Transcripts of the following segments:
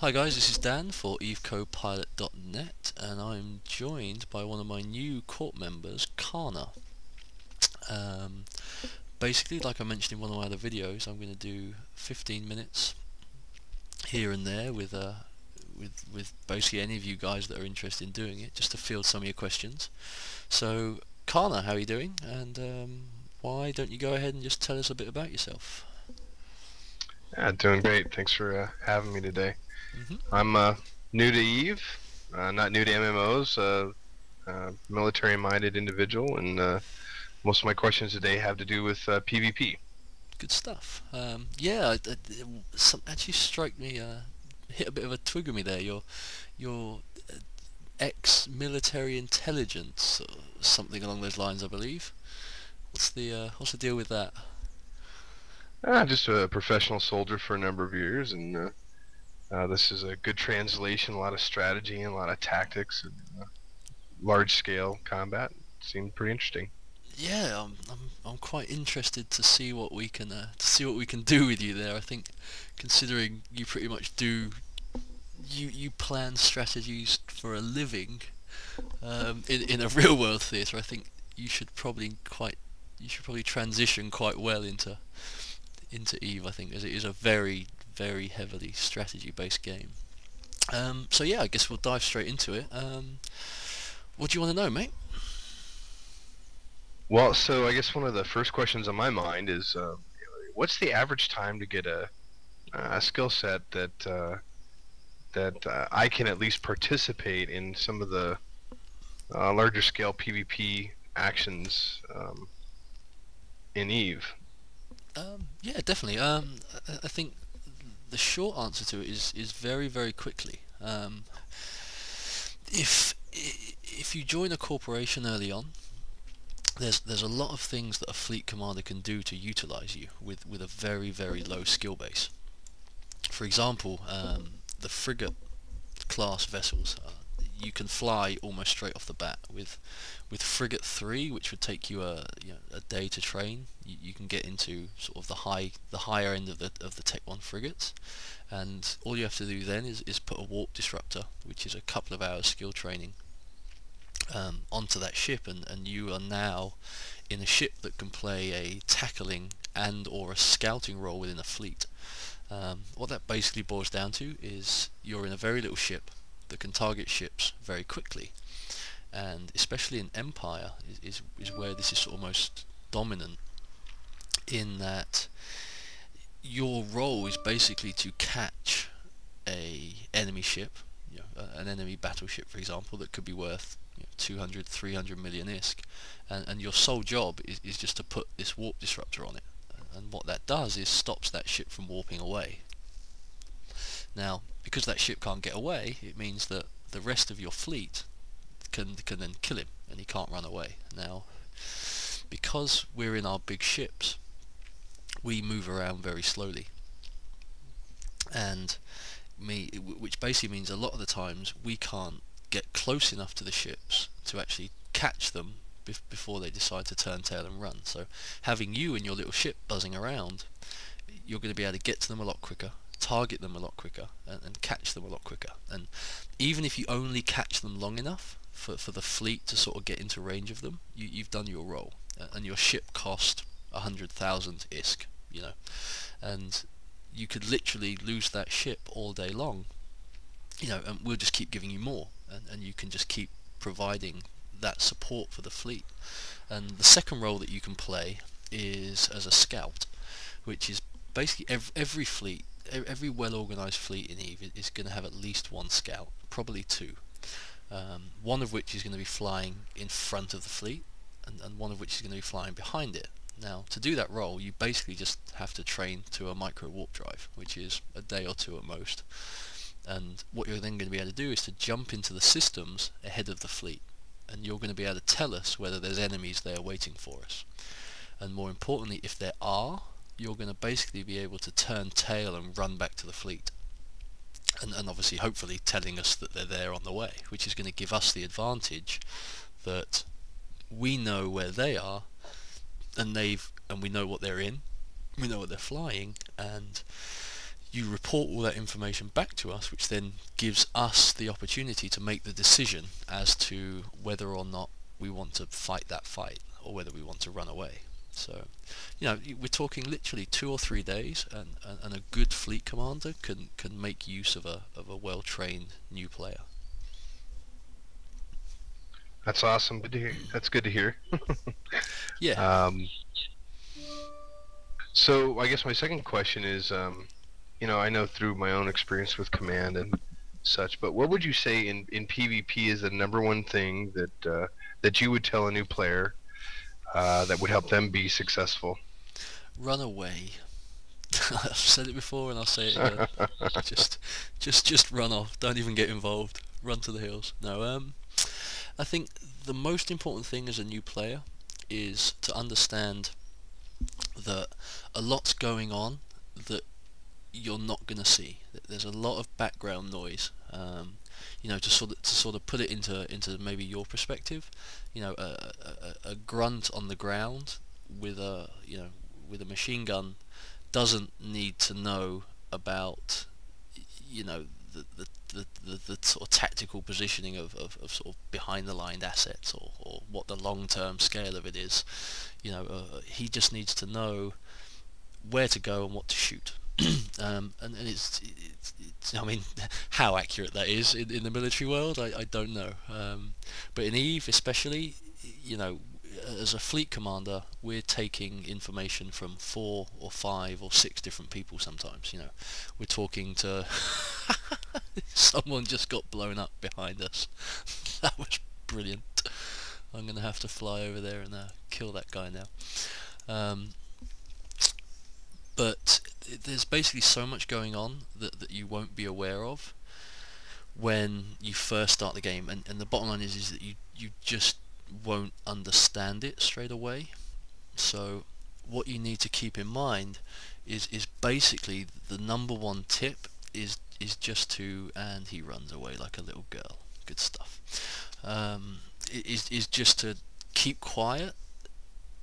Hi guys, this is Dan for EvECoPilot.net, and I'm joined by one of my new court members, Kana. Um, Basically, like I mentioned in one of my other videos, I'm going to do 15 minutes here and there with basically any of you guys that are interested in doing it, just to field some of your questions. So, Kana, how are you doing? And why don't you go ahead and just tell us a bit about yourself? Yeah, doing great. Thanks for having me today. hmm I'm new to EvE, not new to MMOs, military-minded individual, and most of my questions today have to do with PvP. Good stuff. Yeah, actually struck me, hit a bit of a twig with me there. Your ex-military intelligence, or something along those lines, I believe. What's the deal with that? Just a professional soldier for a number of years, and this is a good translation, a lot of strategy and a lot of tactics, and large-scale combat. Seemed pretty interesting. Yeah, I'm quite interested to see what we can do with you there. I think, considering you pretty much do you plan strategies for a living, in a real world theatre, I think you should probably quite you should probably transition quite well into EvE. I think, as it is a very heavily strategy based game. So yeah, I guess we'll dive straight into it. What do you want to know, mate? Well, so I guess one of the first questions on my mind is, what's the average time to get a skill set that I can at least participate in some of the larger scale PvP actions in EvE. Yeah, definitely. I think the short answer to it is very quickly. If you join a corporation early on, there's a lot of things that a fleet commander can do to utilize you with a very low skill base. For example, the frigate class vessels. You can fly almost straight off the bat with frigate 3, which would take you a day to train. You can get into sort of the higher end of the Tech 1 frigates, and all you have to do then is put a warp disruptor, which is a couple of hours skill training, onto that ship, and you are now in a ship that can play a tackling and or a scouting role within a fleet. What that basically boils down to is you're in a very little ship that can target ships very quickly, and especially in Empire is where this is sort of most dominant, in that your role is basically to catch a enemy ship, an enemy battleship, for example, that could be worth 200, 300 million ISK, and your sole job is just to put this warp disruptor on it. And what that does is stops that ship from warping away. Now, because that ship can't get away, it means that the rest of your fleet can then kill him, and he can't run away. Now, because we're in our big ships, we move around very slowly, and which basically means a lot of the times we can't get close enough to the ships to actually catch them before they decide to turn tail and run. So having you and your little ship buzzing around, you're going to be able to get to them a lot quicker, target them a lot quicker, and catch them a lot quicker. And even if you only catch them long enough for the fleet to sort of get into range of them, you've done your role, and your ship cost 100,000 ISK, and you could literally lose that ship all day long, and we'll just keep giving you more, and you can just keep providing that support for the fleet. And the second role that you can play is as a scout, which is basically every fleet, every well-organized fleet in EvE is going to have at least one scout, probably two. One of which is going to be flying in front of the fleet, and one of which is going to be flying behind it. Now, to do that role, you basically just have to train to a micro warp drive, which is a day or two at most. And what you're then going to be able to do is to jump into the systems ahead of the fleet, and you're going to be able to tell us whether there's enemies there waiting for us. And more importantly, if there are, you're going to basically be able to turn tail and run back to the fleet, and obviously hopefully telling us that they're there on the way, which is going to give us the advantage that we know where they are, and we know what they're in, we know what they're flying, and You report all that information back to us, which then gives us the opportunity to make the decision as to whether or not we want to fight that fight or whether we want to run away. So, we're talking literally 2 or 3 days, and a good fleet commander can make use of a well-trained new player. That's awesome. Good to hear. That's good to hear. Yeah. So I guess my second question is, I know through my own experience with command and such, but what would you say in PvP is the number one thing that you would tell a new player that would help them be successful? Run away. I've said it before and I'll say it again. just run off. Don't even get involved. Run to the hills. No, I think the most important thing as a new player is to understand that a lot's going on that you're not going to see. There's a lot of background noise. To sort of put it into maybe your perspective. A grunt on the ground with a machine gun doesn't need to know about the sort of tactical positioning of sort of behind the line assets, or what the long-term scale of it is. He just needs to know where to go and what to shoot. And it's I mean, how accurate that is in the military world, I don't know. But in EvE especially, as a fleet commander, we're taking information from 4 or 5 or 6 different people sometimes. We're talking to someone just got blown up behind us. That was brilliant. I'm gonna have to fly over there and kill that guy now. But there's basically so much going on that you won't be aware of when you first start the game, and the bottom line is that you just won't understand it straight away. So what you need to keep in mind is basically the number one tip is just to, and he runs away like a little girl, good stuff, is just to keep quiet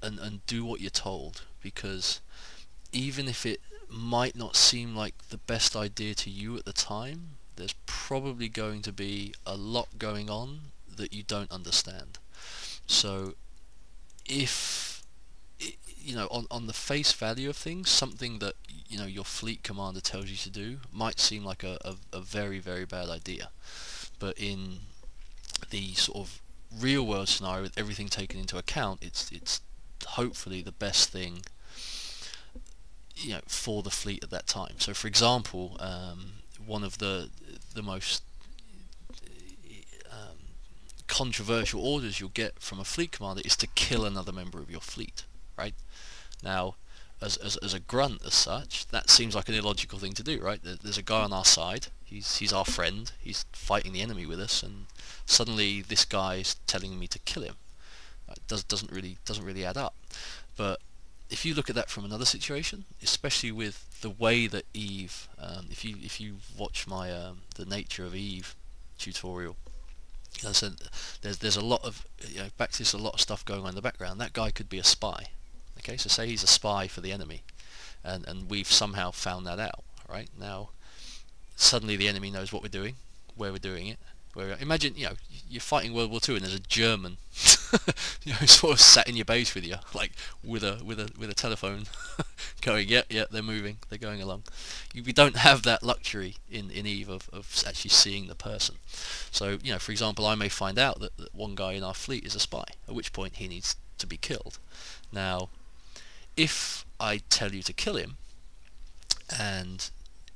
and do what you're told, because even if it might not seem like the best idea to you at the time, there's probably going to be a lot going on that you don't understand. So if on the face value of things, something that your fleet commander tells you to do might seem like a very, very bad idea, but in the sort of real world scenario, with everything taken into account, it's hopefully the best thing for the fleet at that time. So for example, one of the most controversial orders you'll get from a fleet commander is to kill another member of your fleet, right? Now, as a grunt as such, that seems like an illogical thing to do, right? There's a guy on our side, he's our friend, he's fighting the enemy with us, and suddenly this guy's telling me to kill him. It doesn't really add up. But if you look at that from another situation, especially with the way that EvE, if you watch my the nature of EvE tutorial, so there's a lot of back to this, a lot of stuff going on in the background. That guy could be a spy. Okay, so say he's a spy for the enemy, and we've somehow found that out. Right now, suddenly the enemy knows what we're doing, where we're doing it. Imagine you're fighting World War II and there's a German sort of sat in your base with you, like with a telephone, going, yeah, they're moving, they're going along. We don't have that luxury in EvE of actually seeing the person. So for example, I may find out that one guy in our fleet is a spy, at which point he needs to be killed. Now, if I tell you to kill him, and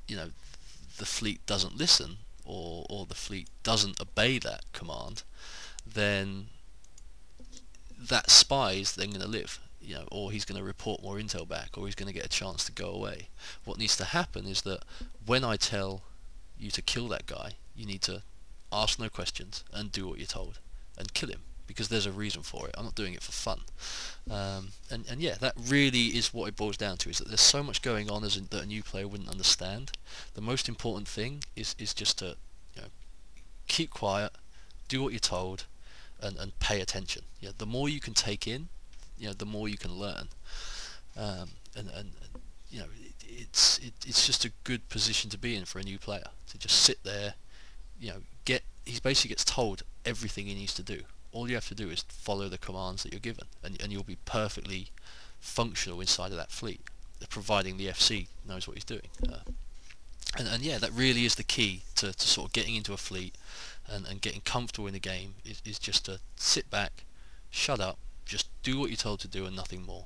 the fleet doesn't listen, or the fleet doesn't obey that command, then that spy is then going to live, or he's going to report more intel back, or he's going to get a chance to go away. What needs to happen is that when I tell you to kill that guy, you need to ask no questions and do what you're told and kill him, because there's a reason for it. I'm not doing it for fun. And yeah, that really is what it boils down to, is that there's so much going on that a new player wouldn't understand. The most important thing is just to keep quiet, do what you're told, and pay attention. The more you can take in, the more you can learn. And it's just a good position to be in for a new player, to just sit there, he basically gets told everything he needs to do. All you have to do is follow the commands that you're given, and you'll be perfectly functional inside of that fleet, providing the FC knows what he's doing. And yeah, that really is the key to sort of getting into a fleet and getting comfortable in the game, is just to sit back, shut up, just do what you're told to do and nothing more,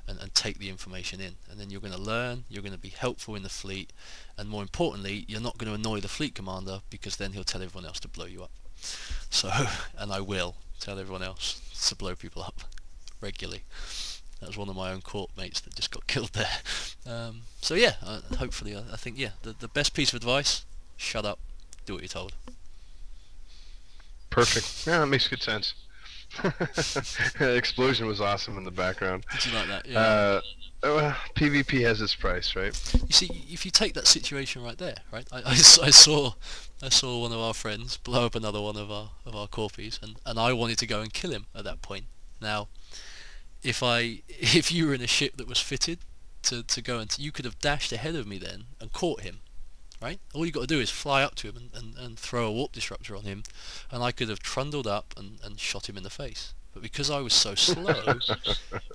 and take the information in, and then you're going to learn, you're going to be helpful in the fleet, and more importantly, you're not going to annoy the fleet commander, because then he'll tell everyone else to blow you up. So, and I will tell everyone else to blow people up regularly. That was one of my own court mates that just got killed there. So yeah, hopefully, I think, yeah, the best piece of advice: shut up, do what you're told. Perfect. Yeah, that makes good sense. Explosion was awesome in the background. Did you like that? Yeah. PvP has its price, right? You see, if you take that situation right there, right? I saw one of our friends blow up another one of our corpies, and I wanted to go and kill him at that point. Now, if you were in a ship that was fitted to go, and you could have dashed ahead of me then and caught him, right? All you got to do is fly up to him and throw a warp disruptor on him, and I could have trundled up and shot him in the face. But because I was so slow,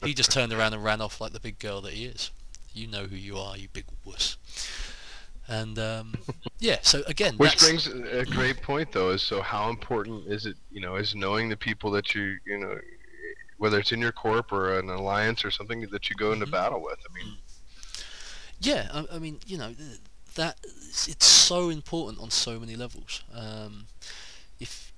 he just turned around and ran off like the big girl that he is. You know who you are, you big wuss. And yeah, so again, which brings a great point though, is so how important is it, is knowing the people that whether it's in your corp or an alliance or something that you go into battle with. I mean, yeah, I mean, that it's so important on so many levels. If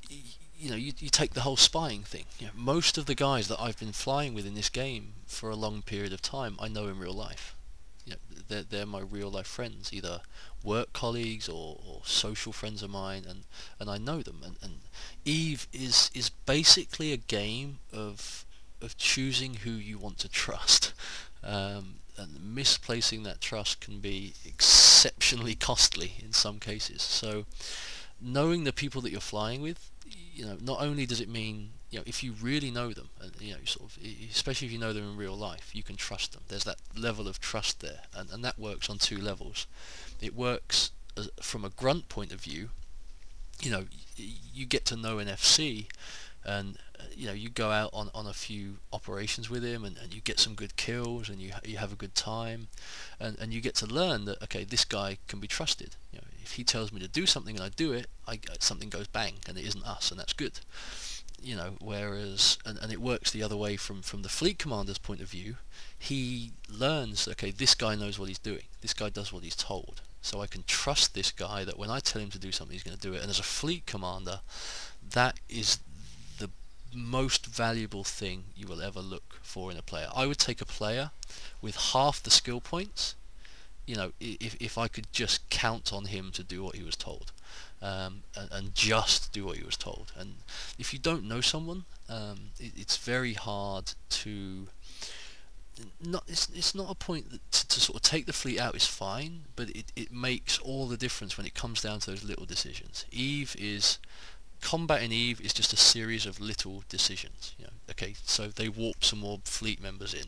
you take the whole spying thing. Most of the guys that I've been flying with in this game for a long period of time, I know in real life. They're my real life friends, either work colleagues or social friends of mine, and I know them. And EvE is basically a game of choosing who you want to trust. And misplacing that trust can be exceptionally costly in some cases. So knowing the people that you're flying with, not only does it mean, if you really know them, and sort of, especially if you know them in real life, you can trust them. There's that level of trust there, and that works on two levels. It works from a grunt point of view. You get to know an FC, and you go out on a few operations with him, and you get some good kills, and you have a good time, and you get to learn that, okay, this guy can be trusted. If he tells me to do something and I do it, something goes bang, and it isn't us, and that's good. Whereas, and it works the other way from the fleet commander's point of view. He learns, okay, this guy knows what he's doing, this guy does what he's told, so I can trust this guy that when I tell him to do something, he's going to do it. And as a fleet commander, that is the most valuable thing you will ever look for in a player. I would take a player with half the skill points, if I could just count on him to do what he was told, and just do what he was told. And if you don't know someone, it's very hard to it's not a point that to sort of take the fleet out is fine, but it makes all the difference when it comes down to those little decisions. Combat in EvE is just a series of little decisions. Okay, so they warp some more fleet members in.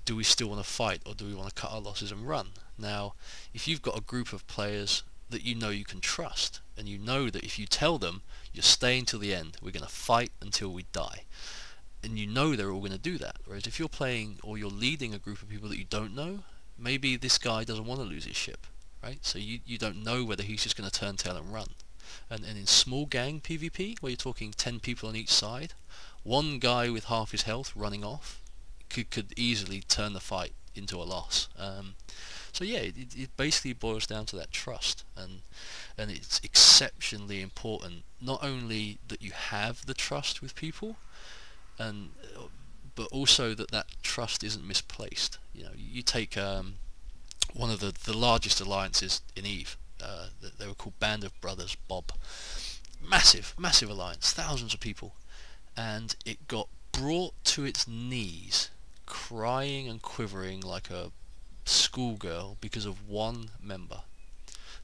Do we still want to fight, or do we want to cut our losses and run? Now, if you've got a group of players that you can trust, and you know that if you tell them you're staying till the end, we're going to fight until we die, and they're all going to do that. Whereas if you're playing or you're leading a group of people that you don't know, maybe this guy doesn't want to lose his ship, right? So you don't know whether he's just going to turn tail and run. And in small gang PvP, where you're talking 10 people on each side, one guy with half his health running off could easily turn the fight into a loss. So yeah, it basically boils down to that trust, and it's exceptionally important, not only that you have the trust with people, but also that trust isn't misplaced. You take one of the largest alliances in EvE. They were called Band of Brothers Bob. Massive alliance, thousands of people, and it got brought to its knees, crying and quivering like a schoolgirl because of one member.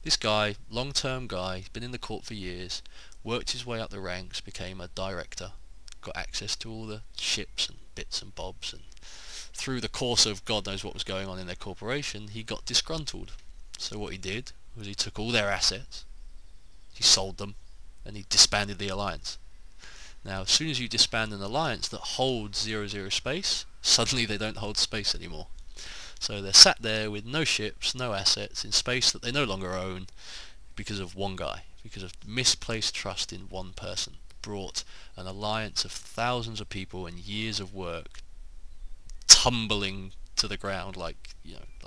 This guy, long-term guy, been in the court for years, worked his way up the ranks, became a director, got access to all the ships and bits and bobs, and through the course of God knows what was going on in their corporation, he got disgruntled. So what he did was he took all their assets, he sold them, and he disbanded the alliance. Now, as soon as you disband an alliance that holds 00 space, suddenly they don't hold space anymore. So they're sat there with no ships, no assets, in space that they no longer own, because of one guy, because of misplaced trust in one person, brought an alliance of thousands of people and years of work tumbling to the ground like,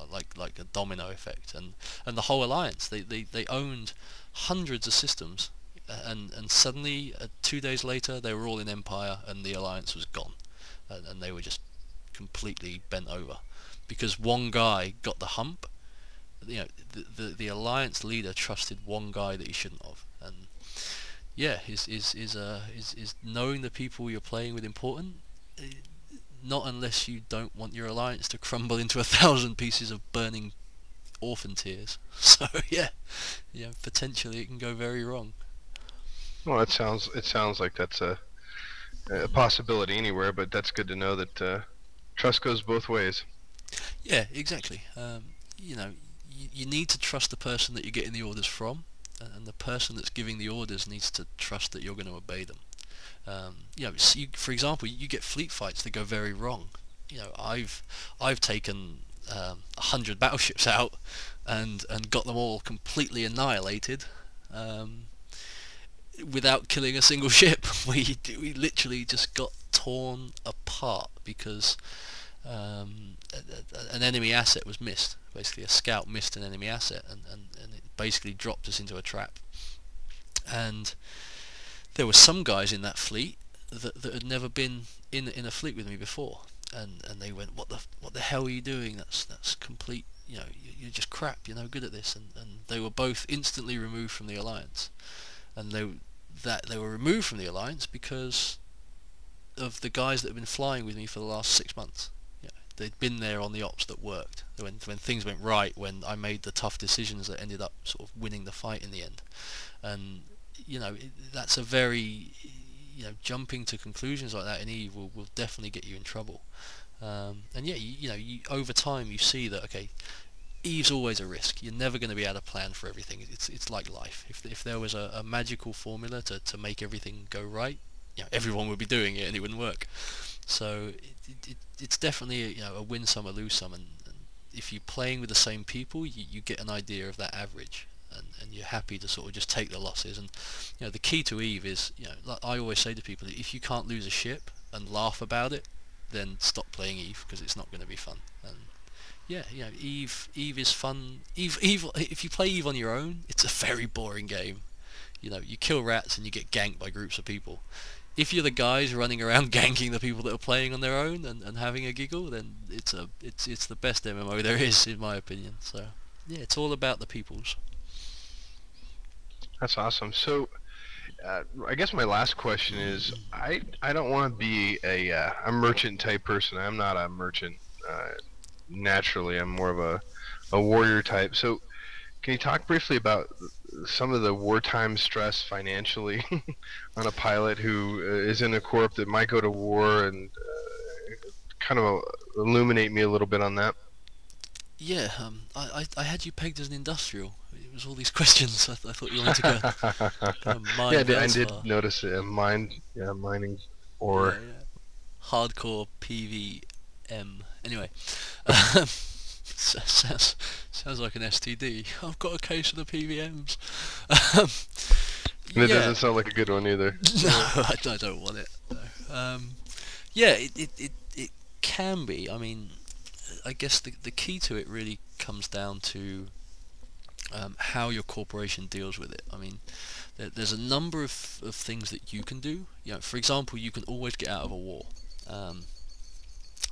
like a domino effect. And the whole alliance, they owned hundreds of systems, and suddenly 2 days later they were all in Empire and the alliance was gone, and they were just completely bent over because one guy got the hump. The alliance leader trusted one guy that he shouldn't have, and yeah, is knowing the people you're playing with important? Not unless you don't want your alliance to crumble into 1,000 pieces of burning orphan tears. So yeah, potentially it can go very wrong. Well, it sounds like that's a possibility anywhere, but that's good to know that trust goes both ways. Yeah, exactly. You need to trust the person that you're getting the orders from, and the person that's giving the orders needs to trust that you're going to obey them. For example, you get fleet fights that go very wrong. I've taken 100 battleships out and got them all completely annihilated without killing a single ship. We literally just got torn apart because an enemy asset was missed. Basically, a scout missed an enemy asset, and it basically dropped us into a trap. And there were some guys in that fleet that had never been in a fleet with me before, and they went, what the hell are you doing? That's complete. You're just crap. You're no good at this. And they were both instantly removed from the alliance, and they were removed from the alliance because of the guys that have been flying with me for the last 6 months. They'd been there on the ops that worked. When things went right, when I made the tough decisions that ended up sort of winning the fight in the end. And that's a very, jumping to conclusions like that in EvE will definitely get you in trouble. And yeah, you over time you see that, okay, EvE's always a risk. You're never going to be able to plan for everything. It's like life. If there was a magical formula to make everything go right, everyone would be doing it and it wouldn't work. So it's definitely a win some or lose some, and if you're playing with the same people, you get an idea of that average, and you're happy to sort of just take the losses. And the key to EvE is, like I always say to people, if you can't lose a ship and laugh about it, then stop playing EvE, because it's not going to be fun. And yeah, EvE is fun. EvE, if you play EvE on your own, it's a very boring game. You kill rats and you get ganked by groups of people. If you're the guys running around ganking the people that are playing on their own and having a giggle, then it's the best MMO there is, in my opinion. So yeah, it's all about the peoples. That's awesome. So I guess my last question is, I don't want to be a merchant type person. I'm not a merchant naturally. I'm more of a warrior type. So can you talk briefly about some of the wartime stress financially on a pilot who is in a corp that might go to war, and kind of illuminate me a little bit on that? Yeah, I had you pegged as an industrial. It was all these questions. I thought you wanted to go mine. Yeah, I did notice it. Mining or hardcore PVM. Anyway, sounds like an STD. I've got a case of the PVMs. It doesn't sound like a good one either. No, I don't want it. No. Yeah, it can be. I mean, I guess the key to it really comes down to how your corporation deals with it. I mean, there's a number of things that you can do. For example, you can always get out of a war.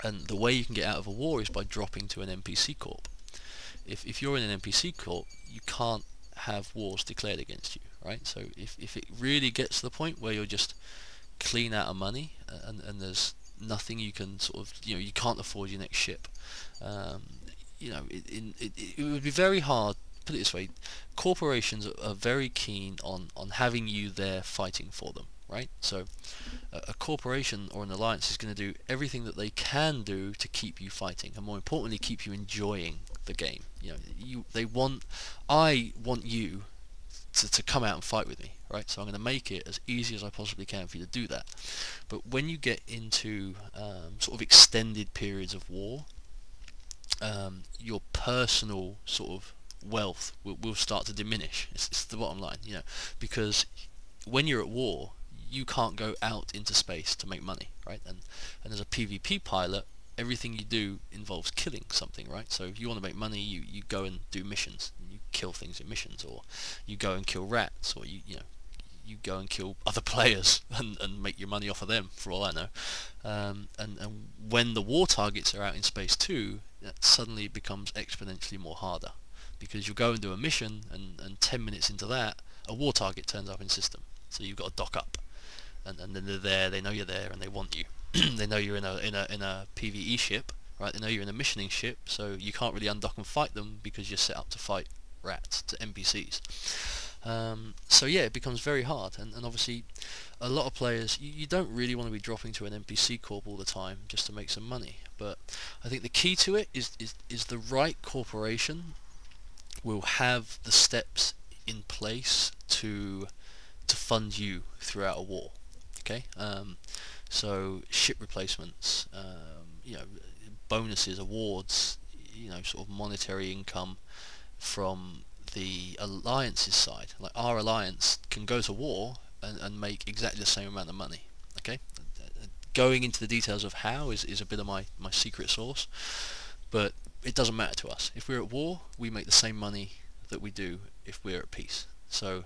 And the way you can get out of a war is by dropping to an NPC corp. If you're in an NPC corp, you can't have wars declared against you, right? So if it really gets to the point where you're just clean out of money, and there's nothing you can sort of, you can't afford your next ship, it would be very hard. Put it this way, corporations are very keen on having you there fighting for them, right? So a corporation or an alliance is going to do everything that they can do to keep you fighting, and more importantly, keep you enjoying the game. I want you to come out and fight with me, right? So I'm going to make it as easy as I possibly can for you to do that. But when you get into sort of extended periods of war, your personal sort of wealth will start to diminish. It's the bottom line, because when you're at war, you can't go out into space to make money, right? And as a PvP pilot, everything you do involves killing something, right? So if you want to make money, you go and do missions, and you kill things in missions, or you go and kill rats, or you go and kill other players and make your money off of them, for all I know. And when the war targets are out in space too, that suddenly becomes exponentially more harder, because you go and do a mission, and 10 minutes into that, a war target turns up in system, so you've got to dock up, and then they're there, they know you're there, and they want you. They know you're in a PvE ship, right? They know you're in a missioning ship, so you can't really undock and fight them because you're set up to fight rats, to NPCs. So yeah, it becomes very hard, and obviously a lot of players, you don't really want to be dropping to an NPC corp all the time just to make some money. But I think the key to it is the right corporation will have the steps in place to fund you throughout a war. Okay, so ship replacements, bonuses, awards, sort of monetary income from the alliance's side. Like, our alliance can go to war and make exactly the same amount of money. Okay, going into the details of how is a bit of my secret sauce, but it doesn't matter to us. If we're at war, we make the same money that we do if we're at peace. So,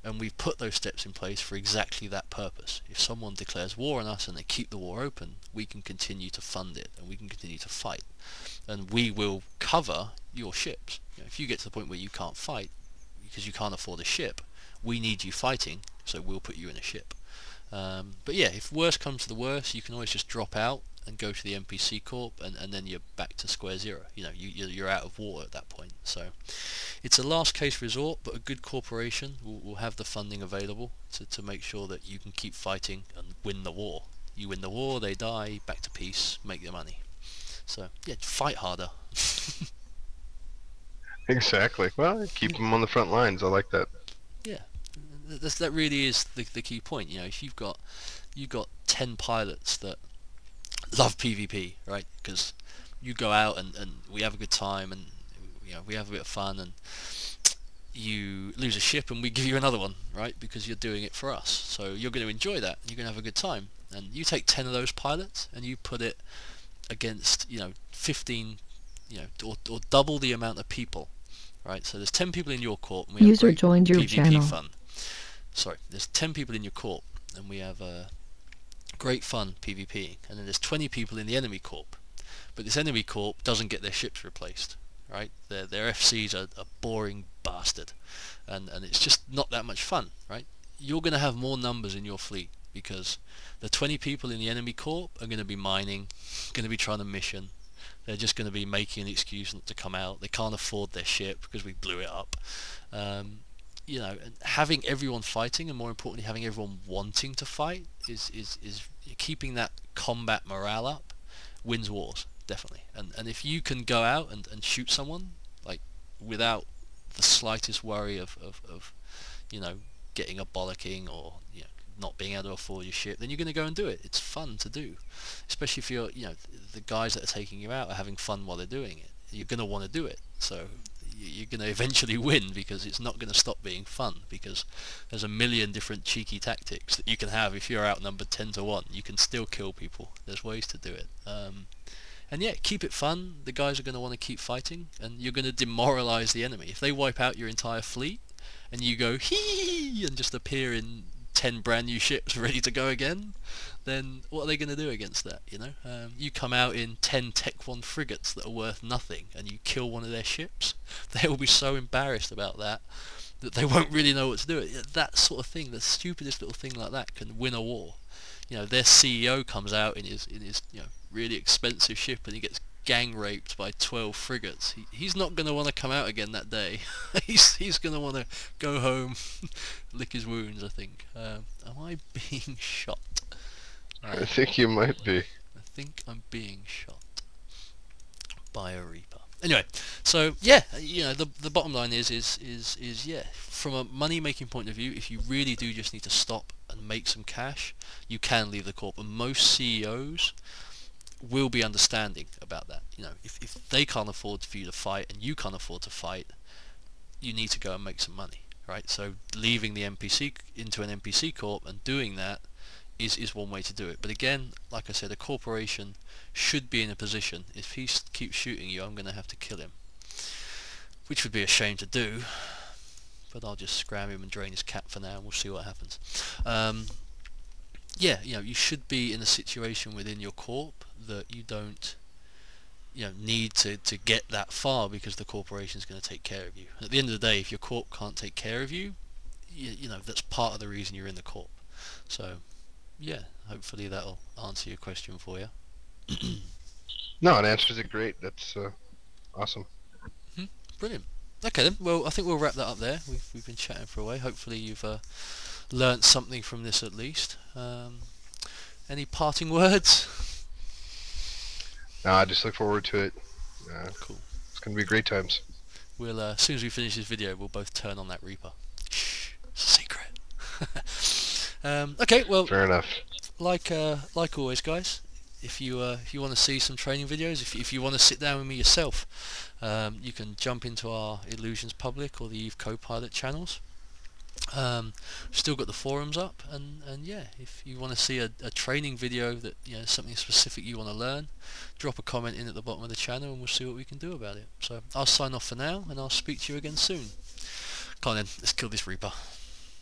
and we've put those steps in place for exactly that purpose. If someone declares war on us and they keep the war open, we can continue to fund it, and we can continue to fight, and we will cover your ships. If you get to the point where you can't fight because you can't afford a ship, we need you fighting, so we'll put you in a ship. But yeah, if worse comes to the worst, you can always just drop out and go to the NPC Corp, and then you're back to square zero. You're out of war at that point. So it's a last case resort, but a good corporation will have the funding available to make sure that you can keep fighting and win the war. You win the war, they die, back to peace, make your money. So yeah, fight harder. Exactly. Well, keep them on the front lines. I like that. Yeah, that really is the key point. If you've got 10 pilots that love PvP, right? Because you go out and we have a good time, and we have a bit of fun, and you lose a ship and we give you another one, right? Because you're doing it for us. So you're going to enjoy that. You're going to have a good time. And you take 10 of those pilots and you put it against 15, or double the amount of people, right? So there's 10 people in your corp, and we User have joined your PvP channel. fun. Sorry, there's 10 people in your corp, and we have great fun PvPing, and then there's 20 people in the enemy corp, but this enemy corp doesn't get their ships replaced, right? Their FCs are a boring bastard, and it's just not that much fun, right? You're going to have more numbers in your fleet because the 20 people in the enemy corp are going to be mining, going to be trying to mission. They're just going to be making an excuse not to come out. They can't afford their ship because we blew it up. And having everyone fighting, and more importantly having everyone wanting to fight, is keeping that combat morale up wins wars, definitely. And if you can go out and shoot someone like without the slightest worry of getting a bollocking, or not being able to afford your ship, then you're going to go and do it. It's fun to do, especially if you're the guys that are taking you out are having fun while they're doing it. You're going to want to do it, so you're going to eventually win, because it's not going to stop being fun, because there's a million different cheeky tactics that you can have. If you're outnumbered 10 to 1, you can still kill people. There's ways to do it. And yeah, keep it fun. The guys are going to want to keep fighting, and you're going to demoralize the enemy. If they wipe out your entire fleet and you go hee and just appear in 10 brand new ships ready to go again, then what are they going to do against that? You come out in 10 Tech 1 frigates that are worth nothing and you kill one of their ships, they will be so embarrassed about that they won't really know what to do. That sort of thing, the stupidest little thing like that, can win a war. Their CEO comes out in his really expensive ship and he gets gang raped by 12 frigates, he's not going to want to come out again that day. he's going to want to go home, lick his wounds, I think. Am I being shot? I think you might be. I think I'm being shot by a Reaper. Anyway, so yeah, you know, the bottom line is yeah, from a money making point of view, if you really do just need to stop and make some cash, you can leave the corp, and most CEOs will be understanding about that. You know, if they can't afford for you to fight and you can't afford to fight, you need to go and make some money, right? So leaving the NPC into an NPC corp and doing that is one way to do it. But again, like I said, a corporation should be in a position, if he keeps shooting you, I'm going to have to kill him, which would be a shame to do, but I'll just scram him and drain his cap for now and we'll see what happens. Yeah, you know, you should be in a situation within your corp that you don't, you know, need to get that far because the corporation is going to take care of you. At the end of the day, if your corp can't take care of you, you know, that's part of the reason you're in the corp. So yeah, hopefully that'll answer your question for you. No, it answers it great. That's awesome. Brilliant. Okay then, well I think we'll wrap that up there. We've been chatting for a while. Hopefully you've learnt something from this at least. Any parting words? No, I just look forward to it. Cool. It's going to be great times. We'll as soon as we finish this video, we'll both turn on that Reaper. Shh, it's a secret. Okay, well, fair enough. Like always, guys, if you want to see some training videos, if you want to sit down with me yourself, you can jump into our Illusions Public or the EvECoPilot channels. We've still got the forums up, and yeah, if you want to see a training video that, you know, something specific you want to learn, drop a comment in at the bottom of the channel and we'll see what we can do about it. So I'll sign off for now and I'll speak to you again soon. Come on then, let's kill this Reaper.